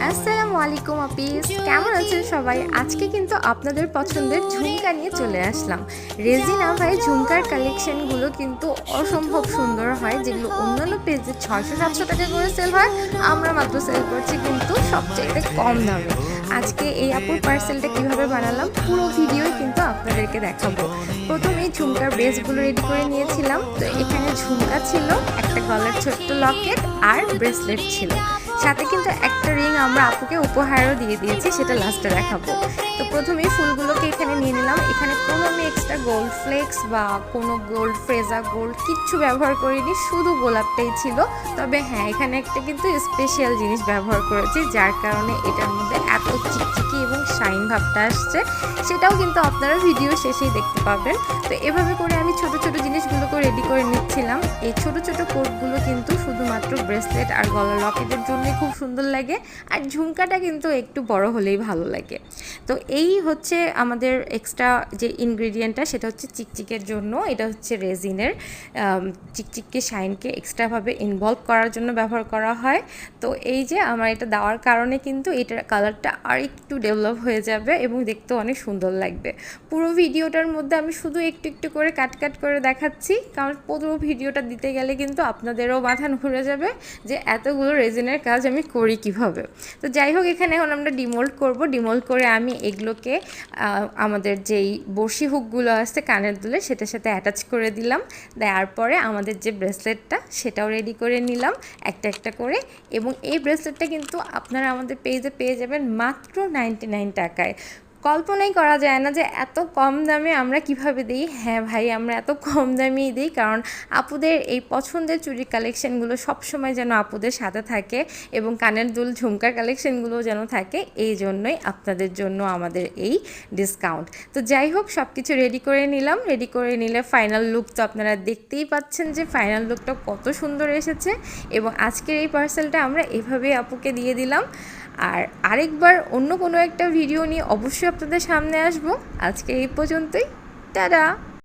আসসালামু আলাইকুম আপিস, কেমন আছেন সবাই? আজকে কিন্তু আপনাদের পছন্দের ঝুমকা নিয়ে চলে আসলাম। রেজিনা ভাই ঝুমকার কালেকশনগুলো কিন্তু অসম্ভব সুন্দর হয়, যেগুলো অন্যান্য পেজে 600-700 টাকা করে সেল হয়, আমরা মাত্র সেল করছি কিন্তু সবচাইতে কম দামে। আজকে এই আপুর পার্সেলটা কিভাবে বানালাম পুরো ভিডিওই কিন্তু আপনাদেরকে দেখাবো। প্রথমেই ঝুমকার বেসগুলো রেডি করে নিয়েছিলাম। তো এখানে ঝুমকা ছিল, একটা গলার ছোট্ট লকেট আর ব্রেসলেট ছিল, সাথে কিন্তু একটা রিং আমরা আপুকে উপহারও দিয়ে দিয়েছি, সেটা লাস্টে দেখাবো। তো প্রথমেই ফুলগুলোকে এখানে নিয়ে নিলাম। এখানে কোনো আমি এক্সট্রা গোল্ড ফ্লেক্স বা কোনো গোল্ড ফ্রেজা গোল্ড কিচ্ছু ব্যবহার করিনি, শুধু গোলাপটাই ছিল। তবে হ্যাঁ, এখানে একটা কিন্তু স্পেশাল জিনিস ব্যবহার করেছি, যার কারণে এটার মধ্যে এত চিকচিকি এবং শাইন ভাবটা আসছে, সেটাও কিন্তু আপনারা ভিডিও শেষেই দেখতে পাবেন। তো এভাবে করে আমি ছোট ছোট জিনিসগুলোকে রেডি করে নিচ্ছিলাম। এই ছোট ছোট কোটগুলো কিন্তু শুধুমাত্র ব্রেসলেট আর গলার লকেটের জন্যই খুব সুন্দর লাগে, আর ঝুমকাটা কিন্তু একটু বড় হলেই ভালো লাগে। তো এই হচ্ছে আমাদের এক্সট্রা যে ইনগ্রিডিয়েন্টটা, সেটা হচ্ছে চিকচিকের জন্য। এটা হচ্ছে রেজিনের, চিকচিককে শাইনকে এক্সট্রাভাবে ইনভলভ করার জন্য ব্যবহার করা হয়। তো এই যে আমার এটা দেওয়ার কারণে কিন্তু এটার কালারটা আর একটু ডেভেলপ হয়ে যাবে এবং দেখতেও অনেক সুন্দর লাগবে। পুরো ভিডিওটার মধ্যে আমি শুধু একটু একটু করে কাট করে দেখাচ্ছি, কারণ পুরো ভিডিওটা দিতে গেলে কিন্তু আপনাদেরও মাথা ঘুরে যাবে যে এতগুলো রেজিনের কাজ আমি করি কিভাবে। তো যাই হোক, এখানে এখন আমরা ডিমোল্ড করব। ডিমোল্ড করে আমি এগুলোকে আমাদের যেই বড়শি হুকগুলো আছে কানের দুলে, সেটার সাথে অ্যাটাচ করে দিলাম। দেওয়ার পরে আমাদের যে ব্রেসলেটটা, সেটাও রেডি করে নিলাম একটা একটা করে। এবং এই ব্রেসলেটটা কিন্তু আপনারা আমাদের পেজে পেয়ে যাবেন মাত্র 99 টাকায়। কল্পনাই করা যায় না যে এত কম দামে আমরা কিভাবে দিই। হ্যাঁ ভাই, আমরা এত কম দামেই দিই কারণ আপুদের এই পছন্দের চুড়ির কালেকশানগুলো সবসময় যেন আপুদের সাথে থাকে, এবং কানের দুল ঝুমকার কালেকশানগুলোও যেন থাকে। এই জন্যই আপনাদের জন্য আমাদের এই ডিসকাউন্ট। তো যাই হোক, সব কিছু রেডি করে নিলাম। রেডি করে নিলে ফাইনাল লুক তো আপনারা দেখতেই পাচ্ছেন যে ফাইনাল লুকটা কত সুন্দর এসেছে। এবং আজকের এই পার্সেলটা আমরা এভাবেই আপুকে দিয়ে দিলাম। আর আরেকবার অন্য কোনো একটা ভিডিও নিয়ে অবশ্যই আপনাদের সামনে আসবো। আজকে এই পর্যন্তই, টাটা।